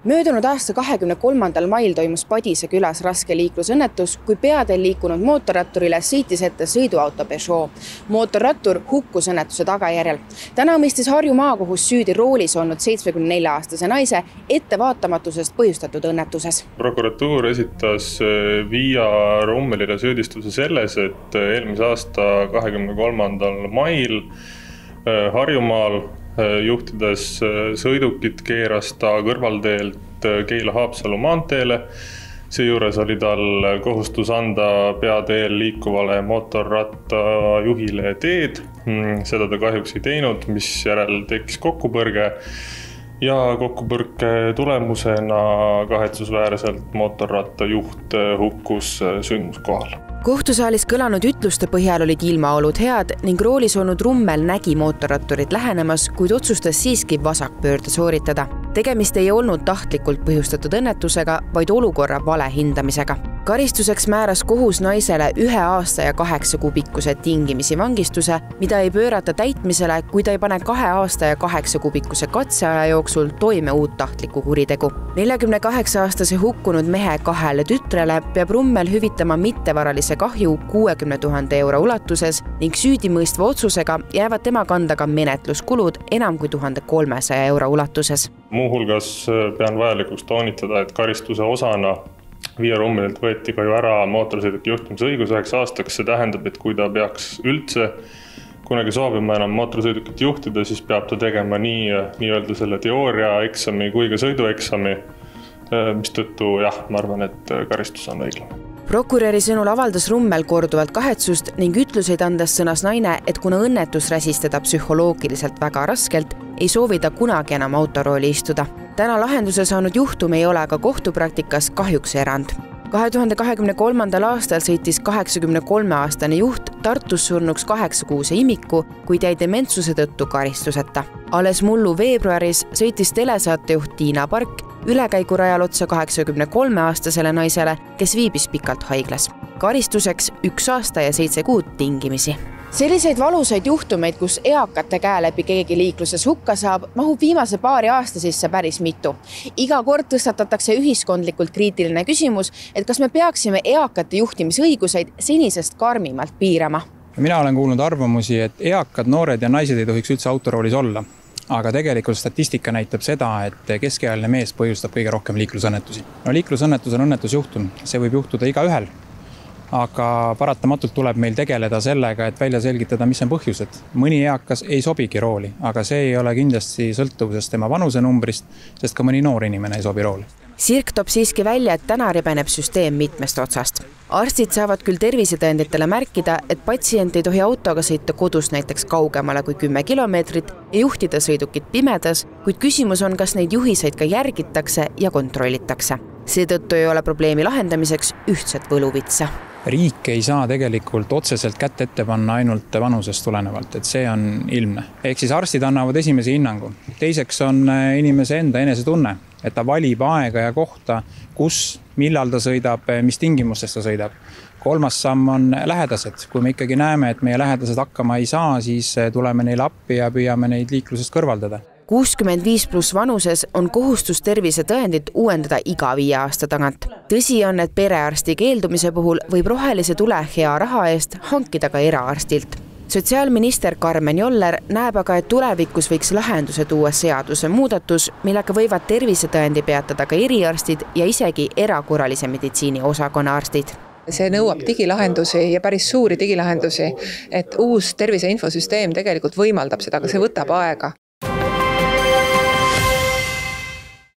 Möödunud aasta 23. mail toimus Padise külas raske liiklusõnnetus, kui peateel liikunud mootorratturile sõitis ette sõiduauto Peugeot. Mootorrattur hukkus õnnetuse tagajärjel. Täna mõistis Harju maakohus süüdi roolis olnud 74-aastase naise ettevaatamatusest põhjustatud õnnetuses. Prokuratuur esitas Via Rummelile süüdistuse selles, et eelmise aasta 23. mail Harjumaal juhtides sõidukit keeras ta kõrvalteelt Keila-Haapsalu maanteele. Seejuures oli tal kohustus anda peateel liikuvale mootorrattajuhile teed. Seda ta kahjuks ei teinud, mis järel tekkis kokkupõrge ja kokkupõrke tulemusena kahetsusväärselt mootorrattajuht hukkus sündmuskohal. Kohtusaalis kõlanud ütluste põhjal olid ilmaolud head ning roolis olnud Rummel nägi mootorratturit lähenemas, kuid otsustas siiski vasakpöörde sooritada. Tegemist ei olnud tahtlikult põhjustatud õnnetusega, vaid olukorra vale hindamisega. Karistuseks määras kohus naisele 1 aasta ja 8 kuubikuse tingimisi vangistuse, mida ei pöörata täitmisele, kui ta ei pane 2 aasta ja 8 kuubikuse katseaja jooksul toime uut tahtlikku kuritegu. 48-aastase hukkunud mehe 2 tütrele peab Rummel hüvitama mittevaralise kahju 60 000 euro ulatuses ning süüdimõistva otsusega jäävad tema kanda ka menetluskulud enam kui 1300 euro ulatuses. Muuhulgas pean vajalikuks toonitada, et karistuse osana Via Rummelilt võeti ka ju ära mootorsõiduki juhtimise õigus 1 aastaks. See tähendab, et kui ta peaks üldse kunagi soovima enam mootorsõidukit juhtida, siis peab ta tegema nii-öelda selle teooriaeksami kui ka sõidueksami, mistõttu ma arvan, et karistus on õiglane. Prokuröri sõnul avaldas Rummel korduvalt kahetsust ning ütluseid andes sõnas naine, et kuna õnnetus räsis teda psühholoogiliselt väga raskelt, ei soovi ta kunagi enam autorooli istuda. Täna lahenduse saanud juhtum ei ole aga kohtupraktikas kahjuks erand. 2023. aastal sõitis 83-aastane juht Tartus surnuks 8-kuuse imiku, kuid jäi dementsuse tõttu karistuseta. Alles mullu veebruaris sõitis telesaatejuht Tiina Park ülekäigurajal otsa 83-aastasele naisele, kes viibis pikalt haiglas. Karistuseks 1 aasta ja 7 kuud tingimisi. Selliseid valusaid juhtumeid, kus eakate käe läbi keegi liikluses hukka saab, mahub viimase paari aasta sisse päris mitu. Iga kord tõstatatakse ühiskondlikult kriitiline küsimus, et kas me peaksime eakate juhtimisõiguseid senisest karmimalt piirama. Mina olen kuulnud arvamusi, et eakad, noored ja naised ei tohiks üldse autoroolis olla. Aga tegelikult statistika näitab seda, et keskealine mees põhjustab kõige rohkem liiklusõnnetusi. No liiklusõnnetus on õnnetusjuhtum, see võib juhtuda igaühel. Aga paratamatult tuleb meil tegeleda sellega, et välja selgitada, mis on põhjused. Mõni eakas ei sobigi rooli, aga see ei ole kindlasti sõltuvusest tema vanusenumbrist, sest ka mõni noor inimene ei sobi rooli. Sirk toob siiski välja, et täna ribeneb süsteem mitmest otsast. Arstid saavad küll tervisetõenditele märkida, et patsient ei tohi autoga sõita kodus näiteks kaugemale kui 10 kilomeetrit ja juhtida sõidukit pimedas, kuid küsimus on, kas neid juhiseid ka järgitakse ja kontrollitakse. Seetõttu ei ole probleemi lahendamiseks ühtset võluvitsa. Riik ei saa tegelikult otseselt kätt ette panna ainult vanusest tulenevalt, et see on ilmne. Ehk siis arstid annavad esimese hinnangu. Teiseks on inimese enda enesetunne, et ta valib aega ja kohta, kus, millal ta sõidab, mis tingimustes ta sõidab. 3. samm on lähedased. Kui me ikkagi näeme, et meie lähedased hakkama ei saa, siis tuleme neile appi ja püüame neid liiklusest kõrvaldada. 65+ vanuses on kohustus tervisetõendit uuendada iga 5 aasta tagant. Tõsi on, et perearsti keeldumise puhul võib rohelise tule hea raha eest hankida ka eraarstilt. Sotsiaalminister Karmen Joller näeb aga, et tulevikus võiks lahenduse tuua seaduse muudatus, millega võivad tervisetõendi peatada ka eriarstid ja isegi erakorralise meditsiini osakonna arstid. See nõuab digilahendusi ja päris suuri digilahendusi, et uus tervise infosüsteem tegelikult võimaldab seda, aga see võtab aega.